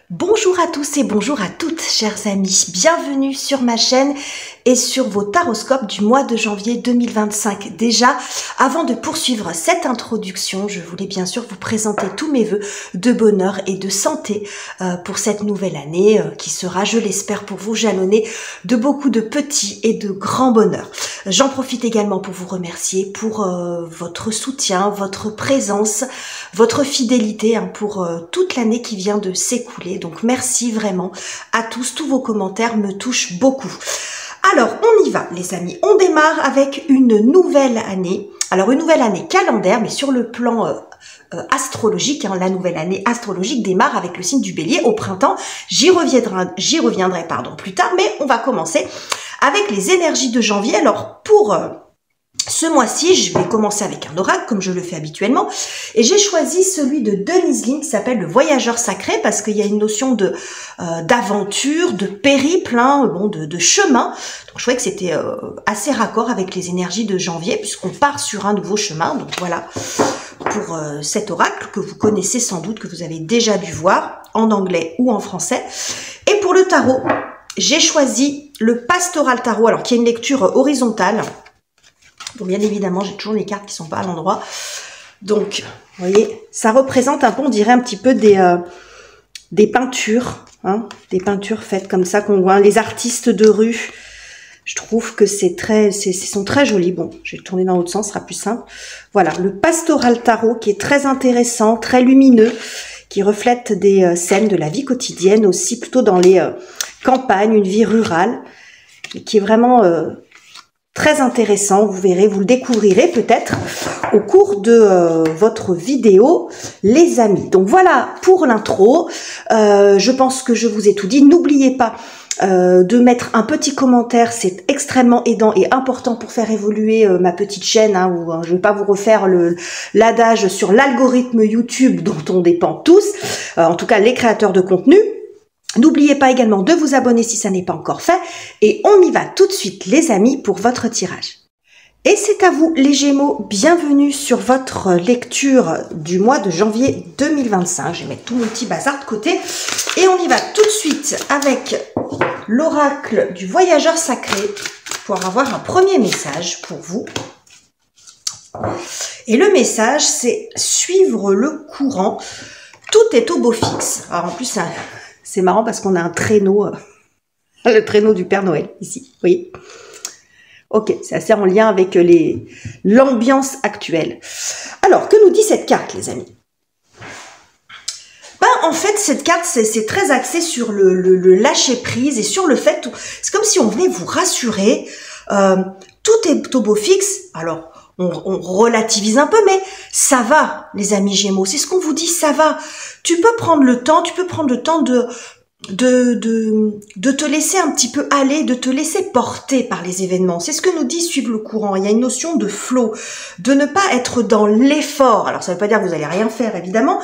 Bonjour à tous et bonjour à toutes, chers amis. Bienvenue sur ma chaîne et sur vos taroscopes du mois de janvier 2025. Déjà, avant de poursuivre cette introduction, je voulais bien sûr vous présenter tous mes vœux de bonheur et de santé pour cette nouvelle année qui sera, je l'espère pour vous, jalonnée de beaucoup de petits et de grands bonheurs. J'en profite également pour vous remercier pour votre soutien, votre présence, votre fidélité pour toute l'année qui vient de s'écouler. Donc merci vraiment à tous vos commentaires me touchent beaucoup. Alors on y va les amis, on démarre avec une nouvelle année. Alors une nouvelle année calendaire, mais sur le plan astrologique, la nouvelle année astrologique démarre avec le signe du Bélier au printemps. J'y reviendrai plus tard, mais on va commencer avec les énergies de janvier. Alors pour ce mois-ci, je vais commencer avec un oracle, comme je le fais habituellement, et j'ai choisi celui de Denise Linn qui s'appelle le voyageur sacré, parce qu'il y a une notion de d'aventure, de périple, de chemin. Donc je trouvais que c'était assez raccord avec les énergies de janvier, puisqu'on part sur un nouveau chemin. Donc voilà pour cet oracle que vous connaissez sans doute, que vous avez déjà dû voir en anglais ou en français. Et pour le tarot, j'ai choisi le Pastoral Tarot, alors qui est une lecture horizontale. Donc bien évidemment, j'ai toujours les cartes qui sont pas à l'endroit. Donc, vous voyez, ça représente un peu, on dirait un petit peu des peintures, des peintures faites comme ça qu'on voit, les artistes de rue. Je trouve que sont très jolis. Bon, je vais tourner dans l'autre sens, ce sera plus simple. Voilà, le Pastoral Tarot qui est très intéressant, très lumineux, qui reflète des scènes de la vie quotidienne, aussi plutôt dans les campagnes, une vie rurale, qui est vraiment très intéressant. Vous verrez, vous le découvrirez peut-être au cours de votre vidéo, les amis. Donc voilà pour l'intro. Je pense que je vous ai tout dit. N'oubliez pas de mettre un petit commentaire, c'est extrêmement aidant et important pour faire évoluer ma petite chaîne, où je ne vais pas vous refaire l'adage sur l'algorithme YouTube dont on dépend tous, en tout cas les créateurs de contenu. N'oubliez pas également de vous abonner si ça n'est pas encore fait. Et on y va tout de suite les amis pour votre tirage. Et c'est à vous les Gémeaux, bienvenue sur votre lecture du mois de janvier 2025. Je vais mettre tout mon petit bazar de côté. Et on y va tout de suite avec l'oracle du voyageur sacré pour avoir un premier message pour vous. Et le message, c'est suivre le courant. Tout est au beau fixe. Alors en plus, c'est marrant parce qu'on a un traîneau, le traîneau du Père Noël, ici, vous voyez. Ok, c'est assez en lien avec l'ambiance actuelle. Alors, que nous dit cette carte, les amis? En fait, cette carte, c'est très axé sur le lâcher-prise et sur le fait, c'est comme si on venait vous rassurer, tout est au beau fixe. Alors, on relativise un peu, mais ça va, les amis Gémeaux. C'est ce qu'on vous dit, ça va. Tu peux prendre le temps, de te laisser un petit peu aller, de te laisser porter par les événements. C'est ce que nous dit suivre le courant. Il y a une notion de flow, de ne pas être dans l'effort. Alors, ça ne veut pas dire que vous allez rien faire, évidemment,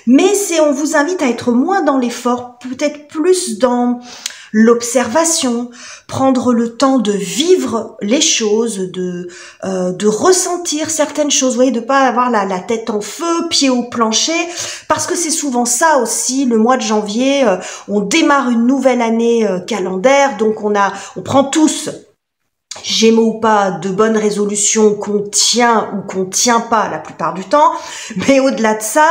mais on vous invite à être moins dans l'effort, peut-être plus dans l'observation, prendre le temps de vivre les choses, de ressentir certaines choses, vous voyez, de pas avoir la tête en feu, pied au plancher, parce que c'est souvent ça aussi, le mois de janvier, on démarre une nouvelle année calendaire, donc on prend tous, Gémeaux ou pas, de bonnes résolutions qu'on tient ou qu'on tient pas la plupart du temps, mais au-delà de ça,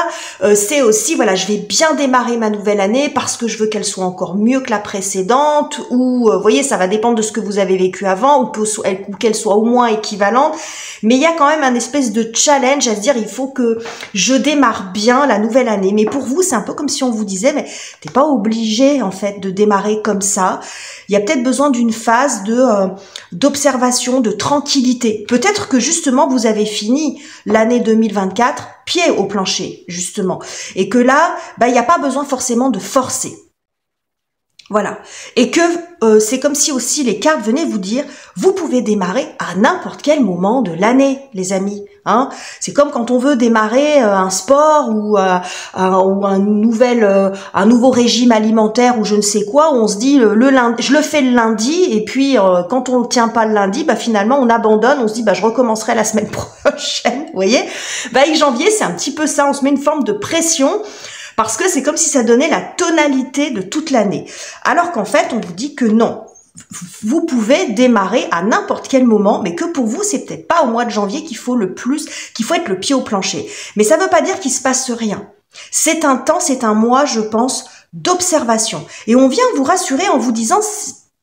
c'est aussi, voilà, je vais bien démarrer ma nouvelle année parce que je veux qu'elle soit encore mieux que la précédente, ou, vous voyez, ça va dépendre de ce que vous avez vécu avant, ou qu'elle soit au moins équivalente, mais il y a quand même un espèce de challenge à se dire, il faut que je démarre bien la nouvelle année, mais pour vous, c'est un peu comme si on vous disait, mais t'es pas obligé, en fait, de démarrer comme ça, il y a peut-être besoin d'une phase d'observation, de tranquillité. Peut-être que justement vous avez fini l'année 2024 pied au plancher, justement. Et que là, il n'y a pas besoin forcément de forcer. Voilà. Et que c'est comme si aussi les cartes venaient vous dire, vous pouvez démarrer à n'importe quel moment de l'année, les amis. C'est comme quand on veut démarrer un sport ou un nouveau régime alimentaire ou je ne sais quoi, où on se dit le lundi, je le fais le lundi et puis quand on ne tient pas le lundi, finalement on abandonne, on se dit je recommencerai la semaine prochaine, vous voyez. Avec janvier, c'est un petit peu ça, on se met une forme de pression parce que c'est comme si ça donnait la tonalité de toute l'année. Alors qu'en fait, on vous dit que non. Vous pouvez démarrer à n'importe quel moment, mais que pour vous, c'est peut-être pas au mois de janvier qu'il faut être le pied au plancher. Mais ça veut pas dire qu'il se passe rien. C'est un temps, c'est un mois, je pense, d'observation. Et on vient vous rassurer en vous disant,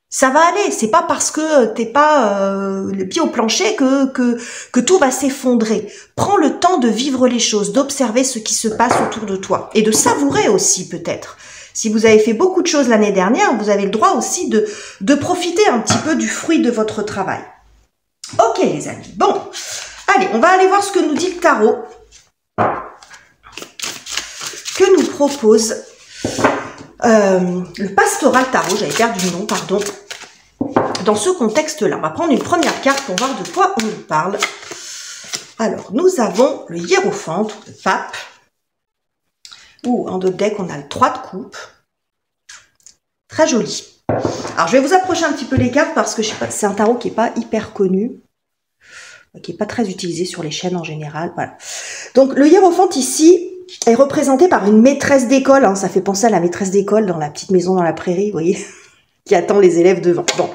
ça va aller. C'est pas parce que t'es pas le pied au plancher que tout va s'effondrer. Prends le temps de vivre les choses, d'observer ce qui se passe autour de toi et de savourer aussi peut-être. Si vous avez fait beaucoup de choses l'année dernière, vous avez le droit aussi de profiter un petit peu du fruit de votre travail. Ok les amis, bon, allez, on va aller voir ce que nous dit le tarot, que nous propose le pastoral tarot, j'avais perdu le nom, pardon, dans ce contexte-là. On va prendre une première carte pour voir de quoi on nous parle. Alors, nous avons le hiérophant, le pape, ou en d'autres decks, on a le 3 de coupe. Très joli. Alors, je vais vous approcher un petit peu les cartes parce que c'est un tarot qui n'est pas hyper connu, qui n'est pas très utilisé sur les chaînes en général. Voilà. Donc, le hiérophant ici est représenté par une maîtresse d'école. Hein, ça fait penser à la maîtresse d'école dans la petite maison dans la prairie, vous voyez, qui attend les élèves devant. Bon.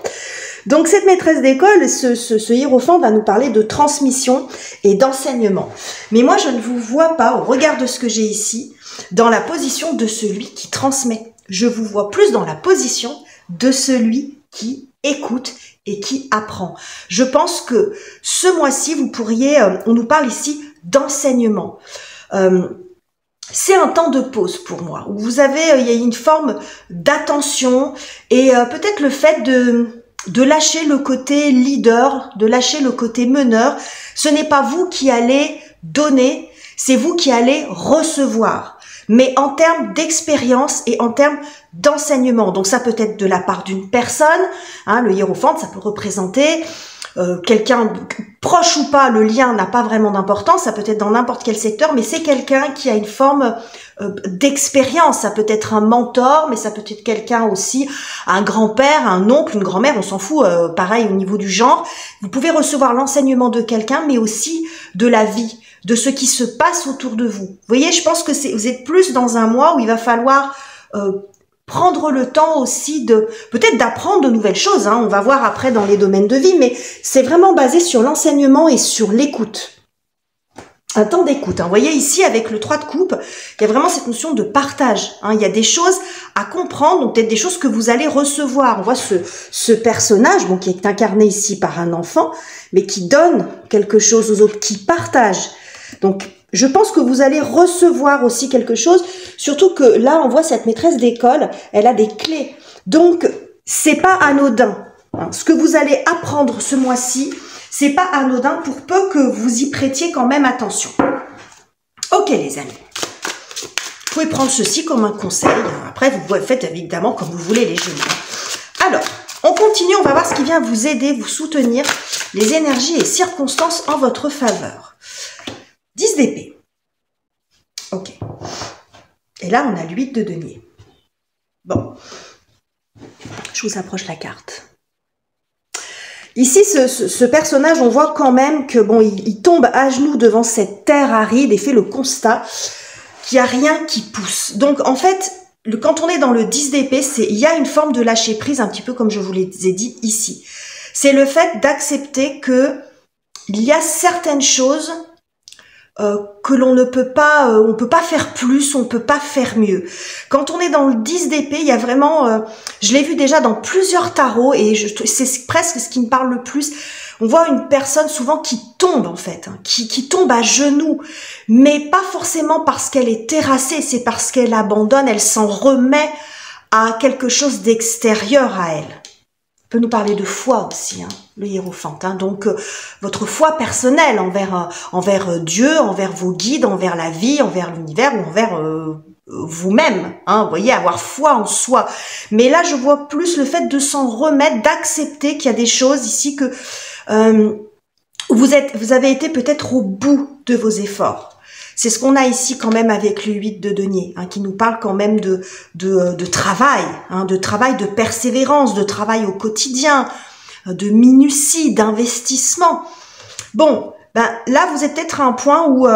Donc, cette maîtresse d'école, ce hiérophant va nous parler de transmission et d'enseignement. Mais moi, je ne vous vois pas, au regard de ce que j'ai ici, dans la position de celui qui transmet. Je vous vois plus dans la position de celui qui écoute et qui apprend. Je pense que ce mois-ci, vous pourriez, on nous parle ici d'enseignement. C'est un temps de pause pour moi, où vous avez, il y a une forme d'attention et peut-être le fait de lâcher le côté leader, de lâcher le côté meneur. Ce n'est pas vous qui allez donner, c'est vous qui allez recevoir. Mais en termes d'expérience et en termes d'enseignement. Donc ça peut être de la part d'une personne, hein, le hiérophante, ça peut représenter quelqu'un proche ou pas, le lien n'a pas vraiment d'importance, ça peut être dans n'importe quel secteur, mais c'est quelqu'un qui a une forme d'expérience. Ça peut être un mentor, mais ça peut être quelqu'un aussi, un grand-père, un oncle, une grand-mère, on s'en fout, pareil au niveau du genre. Vous pouvez recevoir l'enseignement de quelqu'un, mais aussi de la vie, de ce qui se passe autour de vous. Vous voyez, je pense que vous êtes plus dans un mois où il va falloir prendre le temps aussi de peut-être d'apprendre de nouvelles choses. Hein, on va voir après dans les domaines de vie, mais c'est vraiment basé sur l'enseignement et sur l'écoute. Un temps d'écoute. Hein. Vous voyez ici avec le 3 de coupe, il y a vraiment cette notion de partage. Hein. Il y a des choses à comprendre, donc peut-être des choses que vous allez recevoir. On voit ce personnage, bon, qui est incarné ici par un enfant, mais qui donne quelque chose aux autres, qui partage. Donc, je pense que vous allez recevoir aussi quelque chose, surtout que là, on voit cette maîtresse d'école, elle a des clés. Donc, c'est pas anodin. Hein. Ce que vous allez apprendre ce mois-ci, c'est pas anodin pour peu que vous y prêtiez quand même attention. Ok, les amis. Vous pouvez prendre ceci comme un conseil. Après, vous faites évidemment comme vous voulez, les jeunes. Alors, on continue, on va voir ce qui vient vous aider, vous soutenir, les énergies et circonstances en votre faveur. 10 d'épée. Ok. Et là, on a le 8 de denier. Bon. Je vous approche la carte. Ici, ce personnage, on voit quand même que bon, il tombe à genoux devant cette terre aride et fait le constat qu'il n'y a rien qui pousse. Donc, en fait, quand on est dans le 10 d'épée, il y a une forme de lâcher prise, un petit peu comme je vous l'ai dit ici. C'est le fait d'accepter que il y a certaines choses que l'on ne peut pas, on peut pas faire plus, on peut pas faire mieux. Quand on est dans le 10 d'épée, il y a vraiment, je l'ai vu déjà dans plusieurs tarots et c'est presque ce qui me parle le plus. On voit une personne souvent qui tombe en fait, hein, qui tombe à genoux, mais pas forcément parce qu'elle est terrassée, c'est parce qu'elle abandonne, elle s'en remet à quelque chose d'extérieur à elle. Peut nous parler de foi aussi, hein, le hiérophant. Hein. Donc, votre foi personnelle envers Dieu, envers vos guides, envers la vie, envers l'univers ou envers vous-même. Hein, vous voyez, avoir foi en soi. Mais là, je vois plus le fait de s'en remettre, d'accepter qu'il y a des choses ici que vous avez été peut-être au bout de vos efforts. C'est ce qu'on a ici quand même avec le 8 de denier, hein, qui nous parle quand même de travail, hein, de travail, de persévérance, de travail au quotidien, de minutie, d'investissement. Bon, ben là vous êtes peut-être à un point où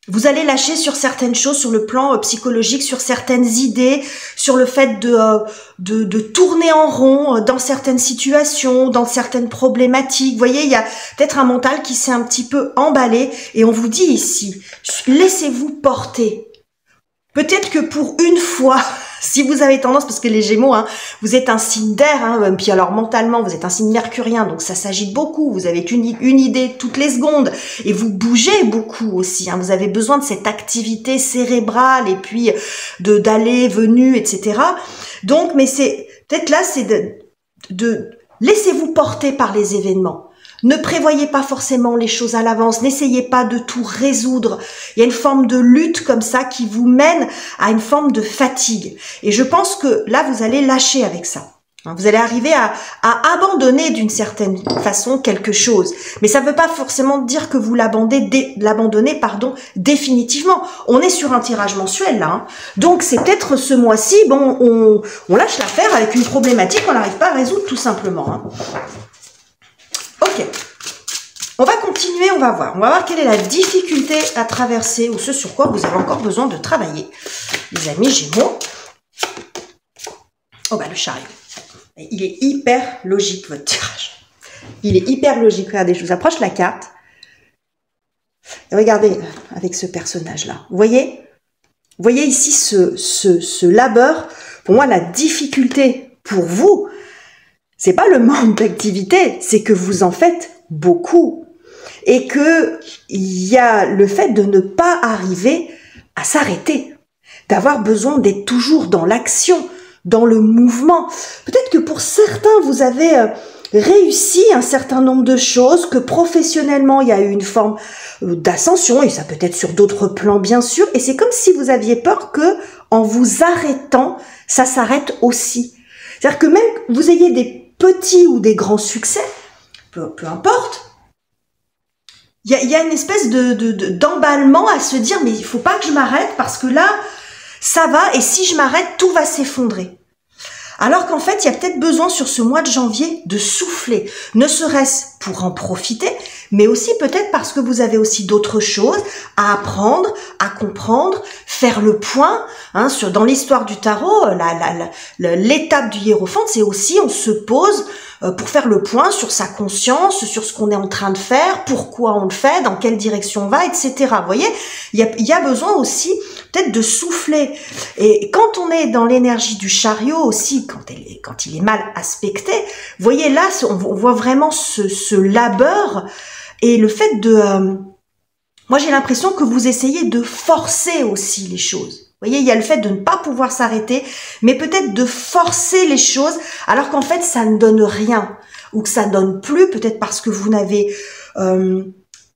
Vous allez lâcher sur certaines choses, sur le plan psychologique, sur certaines idées, sur le fait de tourner en rond dans certaines situations, dans certaines problématiques. Vous voyez, il y a peut-être un mental qui s'est un petit peu emballé et on vous dit ici, laissez-vous porter. Peut-être que pour une fois, si vous avez tendance, parce que les Gémeaux, hein, vous êtes un signe d'air, hein, puis alors mentalement, vous êtes un signe mercurien, donc ça s'agite beaucoup, vous avez une idée toutes les secondes, et vous bougez beaucoup aussi, hein, vous avez besoin de cette activité cérébrale, et puis d'aller, venue, etc. Donc, mais c'est peut-être là, c'est de laissez-vous porter par les événements. Ne prévoyez pas forcément les choses à l'avance, n'essayez pas de tout résoudre. Il y a une forme de lutte comme ça qui vous mène à une forme de fatigue. Et je pense que là, vous allez lâcher avec ça. Vous allez arriver à abandonner d'une certaine façon quelque chose. Mais ça ne veut pas forcément dire que vous l'abandonnez définitivement. On est sur un tirage mensuel là. Hein. Donc c'est peut-être ce mois-ci, bon, on lâche l'affaire avec une problématique qu'on n'arrive pas à résoudre tout simplement. Hein. Ok, on va continuer, on va voir quelle est la difficulté à traverser ou ce sur quoi vous avez encore besoin de travailler. Les amis Gémeaux, oh bah le chariot, il est hyper logique votre tirage. Il est hyper logique, regardez, je vous approche la carte. Et regardez avec ce personnage-là, vous voyez ici ce labeur, pour moi la difficulté pour vous, c'est pas le manque d'activité, c'est que vous en faites beaucoup. Et que il y a le fait de ne pas arriver à s'arrêter, d'avoir besoin d'être toujours dans l'action, dans le mouvement. Peut-être que pour certains, vous avez réussi un certain nombre de choses, que professionnellement, il y a eu une forme d'ascension, et ça peut être sur d'autres plans, bien sûr. Et c'est comme si vous aviez peur que, en vous arrêtant, ça s'arrête aussi. C'est-à-dire que même que vous ayez des petits ou des grands succès, peu importe, il y a une espèce d'emballement à se dire, mais il faut pas que je m'arrête parce que là, ça va, et si je m'arrête, tout va s'effondrer. Alors qu'en fait, il y a peut-être besoin sur ce mois de janvier de souffler, ne serait-ce pour en profiter, mais aussi peut-être parce que vous avez aussi d'autres choses à apprendre, à comprendre, faire le point. Hein, dans l'histoire du tarot, l'étape du hiérophante, c'est aussi on se pose pour faire le point sur sa conscience, sur ce qu'on est en train de faire, pourquoi on le fait, dans quelle direction on va, etc. Vous voyez, il y a besoin aussi peut-être de souffler. Et quand on est dans l'énergie du chariot aussi, quand il est mal aspecté, vous voyez là, on voit vraiment ce labeur et le fait moi j'ai l'impression que vous essayez de forcer aussi les choses. Vous voyez, il y a le fait de ne pas pouvoir s'arrêter, mais peut-être de forcer les choses, alors qu'en fait, ça ne donne rien, ou que ça ne donne plus, peut-être parce que vous n'avez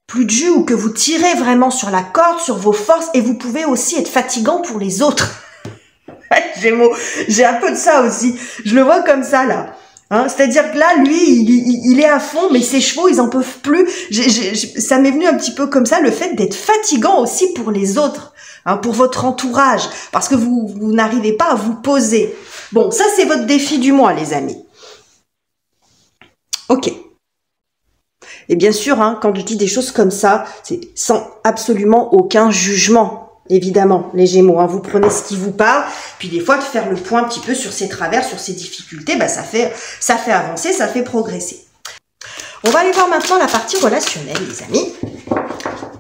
plus de jus, ou que vous tirez vraiment sur la corde, sur vos forces, et vous pouvez aussi être fatigant pour les autres. J'ai un peu de ça aussi, je le vois comme ça, là. Hein, c'est-à-dire que là, lui, il est à fond, mais ses chevaux, ils en peuvent plus. Ça m'est venu un petit peu comme ça, le fait d'être fatigant aussi pour les autres. Hein, pour votre entourage, parce que vous n'arrivez pas à vous poser. Bon, ça c'est votre défi du mois, les amis. Ok. Et bien sûr, hein, quand je dis des choses comme ça, c'est sans absolument aucun jugement, évidemment, les Gémeaux. Hein, vous prenez ce qui vous parle, puis des fois de faire le point un petit peu sur ses travers, sur ses difficultés, bah, ça fait avancer, ça fait progresser. On va aller voir maintenant la partie relationnelle, les amis.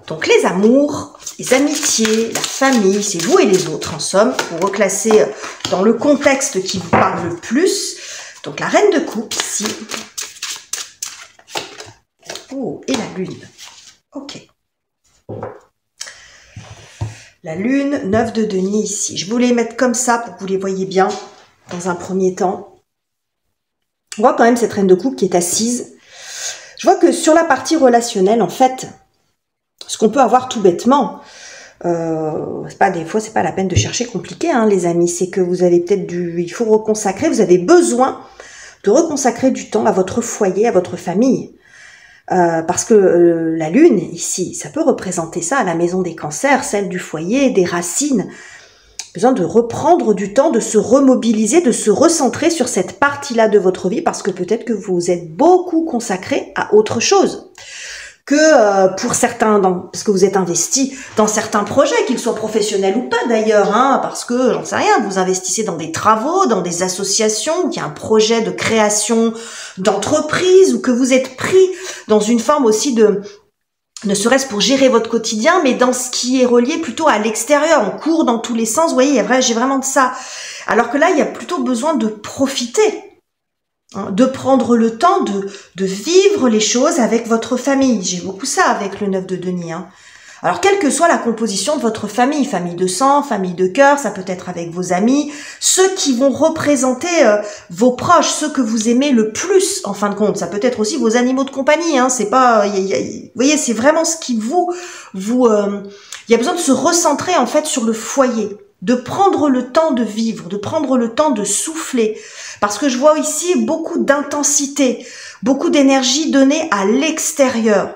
Donc les amours, les amitiés, la famille, c'est vous et les autres en somme, pour reclasser dans le contexte qui vous parle le plus. Donc la reine de coupe ici. Oh, et la lune. Ok. La lune, 9 de denier ici. Je voulais les mettre comme ça pour que vous les voyez bien dans un premier temps. On voit quand même cette reine de coupe qui est assise. Je vois que sur la partie relationnelle, en fait, ce qu'on peut avoir tout bêtement, des fois c'est pas la peine de chercher compliqué, hein, les amis, c'est que vous avez peut-être il faut reconsacrer, vous avez besoin de reconsacrer du temps à votre foyer, à votre famille, parce que la lune ici, ça peut représenter ça, à la maison des cancers, celle du foyer, des racines, besoin de reprendre du temps, de se remobiliser, de se recentrer sur cette partie-là de votre vie, parce que peut-être que vous êtes beaucoup consacré à autre chose. que pour certains, parce que vous êtes investi dans certains projets, qu'ils soient professionnels ou pas d'ailleurs, hein, parce que, j'en sais rien, vous investissez dans des travaux, dans des associations, qu'il y a un projet de création d'entreprise, ou que vous êtes pris dans une forme aussi de, ne serait-ce pour gérer votre quotidien, mais dans ce qui est relié plutôt à l'extérieur, on court dans tous les sens, vous voyez, j'ai vraiment de ça. Alors que là, il y a plutôt besoin de profiter, de prendre le temps de vivre les choses avec votre famille. J'ai beaucoup ça avec le 9 de denier. Hein. Alors, quelle que soit la composition de votre famille, famille de sang, famille de cœur, ça peut être avec vos amis, ceux qui vont représenter vos proches, ceux que vous aimez le plus, en fin de compte. Ça peut être aussi vos animaux de compagnie. Hein. C'est pas, vous voyez, c'est vraiment ce qui il y a besoin de se recentrer en fait sur le foyer, de prendre le temps de vivre, de prendre le temps de souffler. Parce que je vois ici beaucoup d'intensité, beaucoup d'énergie donnée à l'extérieur.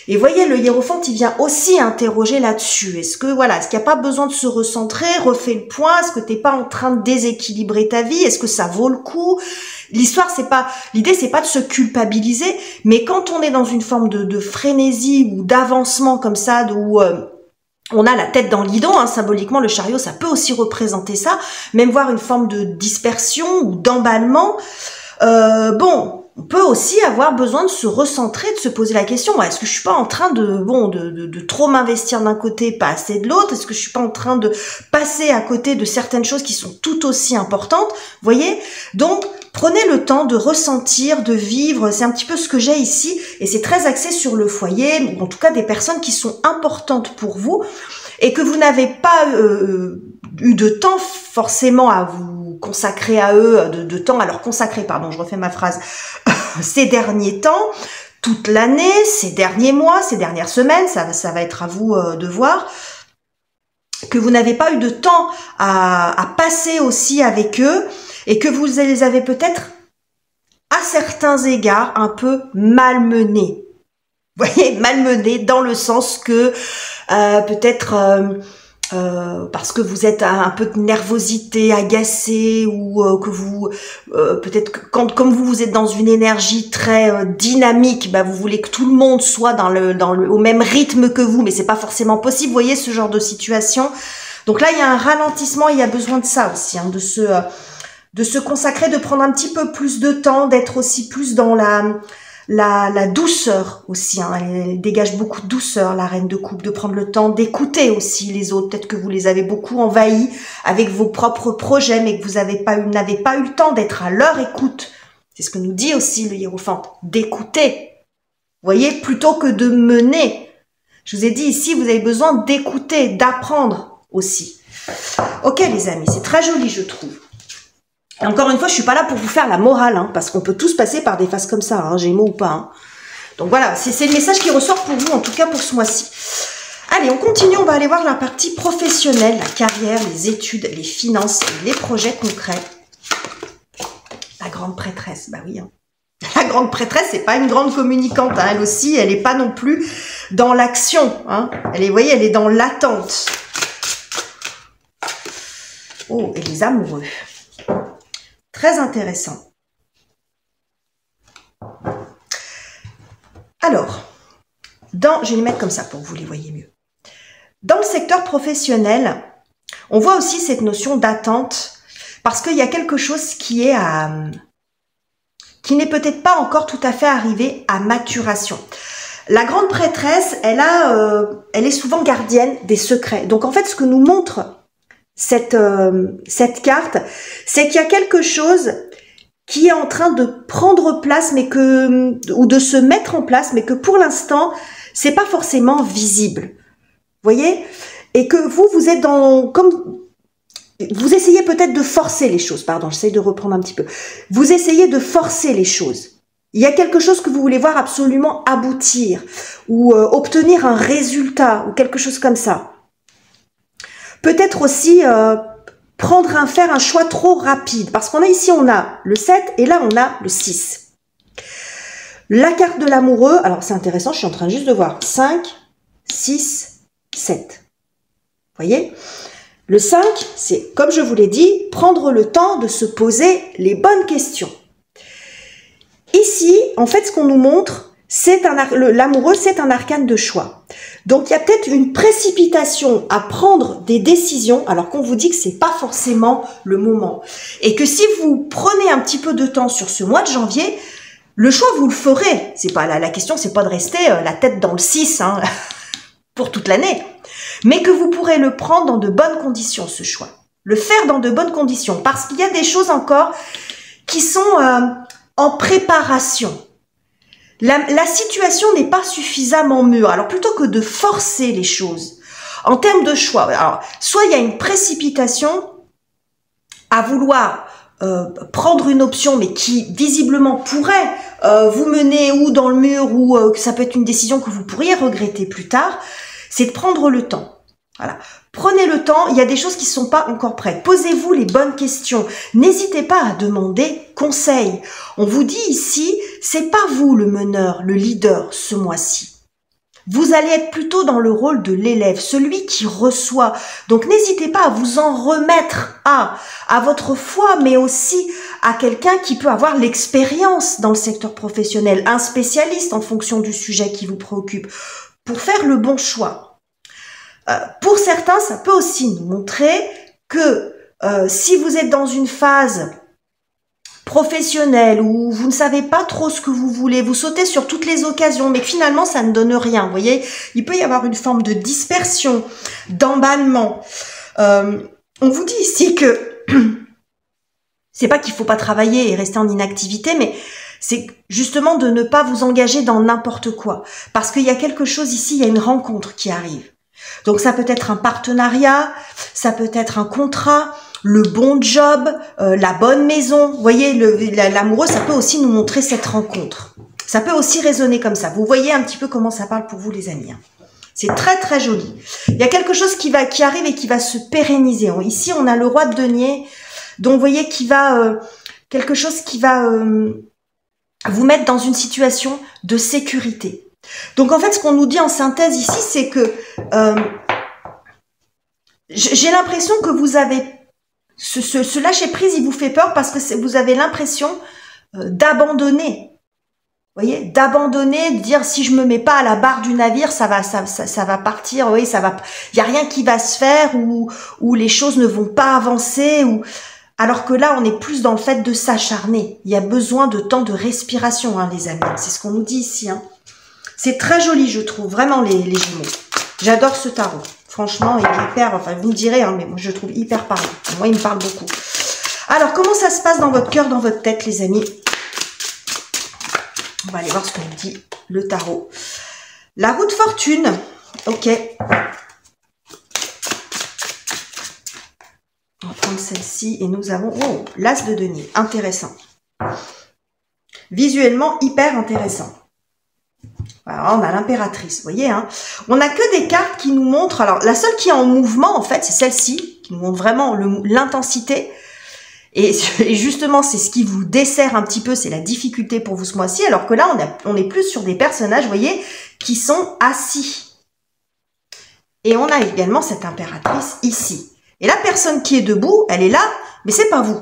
Et voyez, le hiérophante, il vient aussi interroger là-dessus. Est-ce qu'il n'y a pas besoin de se recentrer, refais le point? Est-ce que t'es pas en train de déséquilibrer ta vie? Est-ce que ça vaut le coup? L'idée, c'est pas de se culpabiliser, mais quand on est dans une forme de frénésie ou d'avancement comme ça, où on a la tête dans le guidon, hein, symboliquement, le chariot, ça peut aussi représenter ça, même voir une forme de dispersion ou d'emballement. On peut aussi avoir besoin de se recentrer, de se poser la question, est-ce que je suis pas en train de trop m'investir d'un côté, pas assez de l'autre? Est-ce que je suis pas en train de passer à côté de certaines choses qui sont tout aussi importantes? Vous voyez? Donc, prenez le temps de ressentir, de vivre, c'est un petit peu ce que j'ai ici, et c'est très axé sur le foyer, ou en tout cas des personnes qui sont importantes pour vous, et que vous n'avez pas eu de temps forcément à vous consacrer à eux, de temps à leur consacrer, pardon, je refais ma phrase, ces derniers temps, toute l'année, ces derniers mois, ces dernières semaines, ça va être à vous de voir, que vous n'avez pas eu de temps à passer aussi avec eux, et que vous les avez peut-être, à certains égards, un peu malmenés. Vous voyez, malmenés dans le sens que peut-être parce que vous êtes un peu de nervosité, agacé, ou que vous peut-être comme vous êtes dans une énergie très dynamique, vous voulez que tout le monde soit au même rythme que vous, mais c'est pas forcément possible. Vous voyez ce genre de situation. Donc là, il y a un ralentissement, il y a besoin de ça aussi, hein, de se consacrer, de prendre un petit peu plus de temps, d'être aussi plus dans la douceur aussi, hein. Elle dégage beaucoup de douceur, la reine de coupe, de prendre le temps d'écouter aussi les autres. Peut-être que vous les avez beaucoup envahis avec vos propres projets, mais que vous n'avez pas eu le temps d'être à leur écoute. C'est ce que nous dit aussi le hiérophante, d'écouter. Vous voyez, plutôt que de mener. Je vous ai dit ici, vous avez besoin d'écouter, d'apprendre aussi. Ok les amis, c'est très joli je trouve. Et encore une fois, je suis pas là pour vous faire la morale, hein, parce qu'on peut tous passer par des phases comme ça, hein, Gémeaux ou pas. Hein. Donc voilà, c'est le message qui ressort pour vous, en tout cas pour ce mois-ci. Allez, on continue, on va aller voir la partie professionnelle, la carrière, les études, les finances, les projets concrets. La grande prêtresse, bah oui. Hein. La grande prêtresse, c'est pas une grande communicante, hein, elle aussi, elle est pas non plus dans l'action. Hein. Vous voyez, elle est dans l'attente. Oh, et les amoureux. Très intéressant. Alors, je vais les mettre comme ça pour que vous les voyez mieux. Dans le secteur professionnel, on voit aussi cette notion d'attente parce qu'il y a quelque chose qui n'est peut-être pas encore tout à fait arrivé à maturation. La grande prêtresse, elle est souvent gardienne des secrets. Donc en fait, ce que nous montre cette carte, c'est qu'il y a quelque chose qui est en train de prendre place, ou de se mettre en place, mais que pour l'instant, c'est pas forcément visible. Vous voyez? Et que vous êtes vous essayez peut-être de forcer les choses, pardon, j'essaye de reprendre un petit peu. Vous essayez de forcer les choses. Il y a quelque chose que vous voulez voir absolument aboutir, ou obtenir un résultat, ou quelque chose comme ça. Peut-être aussi faire un choix trop rapide. Parce qu'on a ici, on a le 7 et là, on a le 6. La carte de l'amoureux, alors c'est intéressant, je suis en train juste de voir. 5, 6, 7. Vous voyez? Le 5, c'est, comme je vous l'ai dit, prendre le temps de se poser les bonnes questions. Ici, en fait, ce qu'on nous montre, l'amoureux, c'est un arcane de choix. Donc, il y a peut-être une précipitation à prendre des décisions, alors qu'on vous dit que c'est pas forcément le moment. Et que si vous prenez un petit peu de temps sur ce mois de janvier, le choix, vous le ferez. C'est pas la question, c'est pas de rester la tête dans le 6 hein, pour toute l'année. Mais que vous pourrez le prendre dans de bonnes conditions, ce choix. Le faire dans de bonnes conditions. Parce qu'il y a des choses encore qui sont en préparation. La situation n'est pas suffisamment mûre. Alors, plutôt que de forcer les choses, en termes de choix, alors, soit il y a une précipitation à vouloir prendre une option, mais qui visiblement pourrait vous mener ou dans le mur, ou ça peut être une décision que vous pourriez regretter plus tard, c'est de prendre le temps. Voilà. Prenez le temps, il y a des choses qui ne sont pas encore prêtes. Posez-vous les bonnes questions. N'hésitez pas à demander conseil. On vous dit ici, c'est pas vous le meneur, le leader ce mois-ci. Vous allez être plutôt dans le rôle de l'élève, celui qui reçoit. Donc n'hésitez pas à vous en remettre à votre foi, mais aussi à quelqu'un qui peut avoir l'expérience dans le secteur professionnel, un spécialiste en fonction du sujet qui vous préoccupe, pour faire le bon choix. Pour certains, ça peut aussi nous montrer que si vous êtes dans une phase professionnelle où vous ne savez pas trop ce que vous voulez, vous sautez sur toutes les occasions, mais finalement ça ne donne rien. Vous voyez, il peut y avoir une forme de dispersion, d'emballement. On vous dit ici que c'est pas qu'il faut pas travailler et rester en inactivité, mais c'est justement de ne pas vous engager dans n'importe quoi. Parce qu'il y a quelque chose ici, il y a une rencontre qui arrive. Donc ça peut être un partenariat, ça peut être un contrat, le bon job, la bonne maison. Vous voyez, l'amoureux, ça peut aussi nous montrer cette rencontre. Ça peut aussi résonner comme ça. Vous voyez un petit peu comment ça parle pour vous, les amis. C'est très très joli. Il y a quelque chose qui arrive et qui va se pérenniser. Ici, on a le roi de denier, donc vous voyez qui va quelque chose qui va vous mettre dans une situation de sécurité. Donc en fait, ce qu'on nous dit en synthèse ici, c'est que j'ai l'impression que vous avez ce lâcher prise, il vous fait peur parce que vous avez l'impression d'abandonner. Vous voyez, d'abandonner, de dire si je me mets pas à la barre du navire, ça va partir. Oui, il y a rien qui va se faire ou les choses ne vont pas avancer alors que là, on est plus dans le fait de s'acharner. Il y a besoin de temps de respiration, hein, les amis. C'est ce qu'on nous dit ici, hein. C'est très joli, je trouve, vraiment, les Gémeaux. J'adore ce tarot. Franchement, il est hyper, enfin, vous me direz, hein, mais moi, je le trouve hyper parlant. Moi, il me parle beaucoup. Alors, comment ça se passe dans votre cœur, dans votre tête, les amis? On va aller voir ce que nous dit le tarot. La roue de fortune. Ok. On va prendre celle-ci et nous avons l'as de denier. Intéressant. Visuellement, hyper intéressant. Alors, on a l'impératrice, vous voyez, hein. On n'a que des cartes qui nous montrent, alors la seule qui est en mouvement, en fait, c'est celle-ci, qui nous montre vraiment l'intensité. Et justement, c'est ce qui vous dessert un petit peu, c'est la difficulté pour vous ce mois-ci, alors que là, on est plus sur des personnages, vous voyez, qui sont assis. Et on a également cette impératrice ici. Et la personne qui est debout, elle est là, mais c'est pas vous.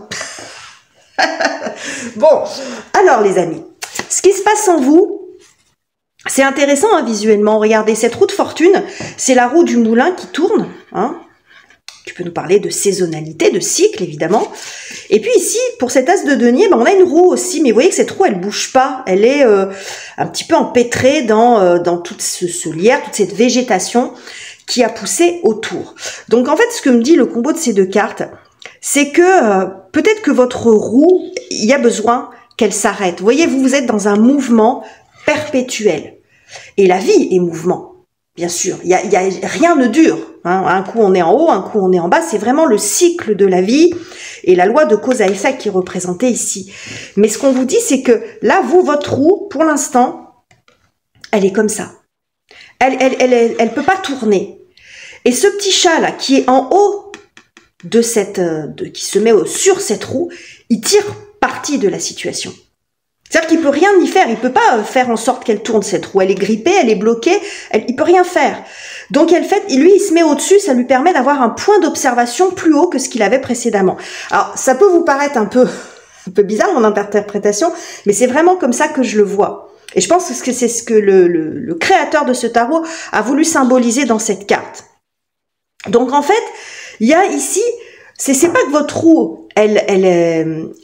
Bon, alors les amis, ce qui se passe en vous, c'est intéressant hein, visuellement. Regardez, cette roue de fortune, c'est la roue du moulin qui tourne. Hein. Tu peux nous parler de saisonnalité, de cycle, évidemment. Et puis ici, pour cet as de denier, on a une roue aussi. Mais vous voyez que cette roue, elle bouge pas. Elle est un petit peu empêtrée dans tout ce lierre, toute cette végétation qui a poussé autour. Donc en fait, ce que me dit le combo de ces deux cartes, c'est que peut-être que votre roue, il y a besoin qu'elle s'arrête. Vous voyez, vous êtes dans un mouvement perpétuel. Et la vie est mouvement, bien sûr. Il y a rien ne dure. Hein. Un coup, on est en haut, un coup, on est en bas. C'est vraiment le cycle de la vie et la loi de cause à effet qui est représentée ici. Mais ce qu'on vous dit, c'est que là, vous, votre roue, pour l'instant, elle est comme ça. Elle peut pas tourner. Et ce petit chat là, qui est en haut de qui se met sur cette roue, il tire parti de la situation. C'est-à-dire qu'il peut rien y faire, il peut pas faire en sorte qu'elle tourne cette roue. Elle est grippée, elle est bloquée, il peut rien faire. Donc lui, il se met au-dessus, ça lui permet d'avoir un point d'observation plus haut que ce qu'il avait précédemment. Alors, ça peut vous paraître un peu bizarre mon interprétation, mais c'est vraiment comme ça que je le vois. Et je pense que c'est ce que le créateur de ce tarot a voulu symboliser dans cette carte. Donc en fait, il y a ici, c'est pas que votre roue, elle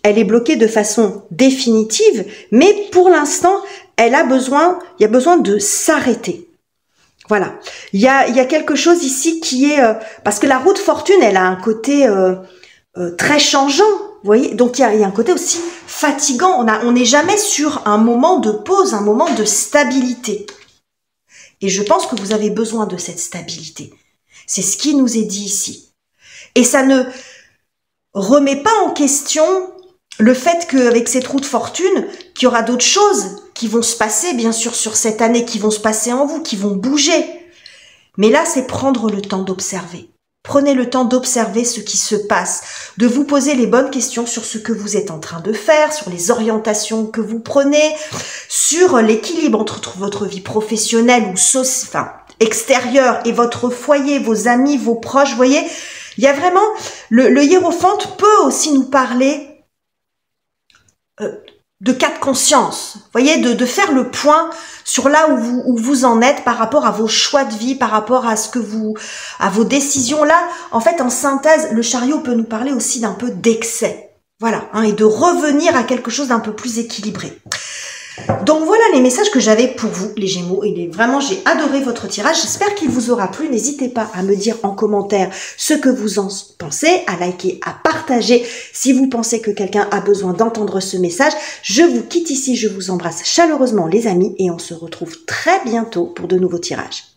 est bloquée de façon définitive, mais pour l'instant, il y a besoin de s'arrêter. Voilà. Il y a quelque chose ici qui est, parce que la roue de fortune, elle a un côté très changeant. Vous voyez, donc il y a un côté aussi fatigant. On n'est jamais sur un moment de pause, un moment de stabilité. Et je pense que vous avez besoin de cette stabilité. C'est ce qui nous est dit ici. Et ça ne remet pas en question le fait qu'avec cette roue de fortune, qu'il y aura d'autres choses qui vont se passer, bien sûr, sur cette année, qui vont se passer en vous, qui vont bouger. Mais là, c'est prendre le temps d'observer. Prenez le temps d'observer ce qui se passe, de vous poser les bonnes questions sur ce que vous êtes en train de faire, sur les orientations que vous prenez, sur l'équilibre entre votre vie professionnelle ou extérieure et votre foyer, vos amis, vos proches. Vous voyez, il y a vraiment, le hiérophante peut aussi nous parler de cas de conscience, vous voyez, de faire le point sur là où vous en êtes par rapport à vos choix de vie, par rapport à à vos décisions. Là, en fait, en synthèse, le chariot peut nous parler aussi d'un peu d'excès, voilà, hein, et de revenir à quelque chose d'un peu plus équilibré. Donc voilà les messages que j'avais pour vous, les Gémeaux. Et vraiment, j'ai adoré votre tirage. J'espère qu'il vous aura plu. N'hésitez pas à me dire en commentaire ce que vous en pensez, à liker, à partager si vous pensez que quelqu'un a besoin d'entendre ce message. Je vous quitte ici. Je vous embrasse chaleureusement les amis et on se retrouve très bientôt pour de nouveaux tirages.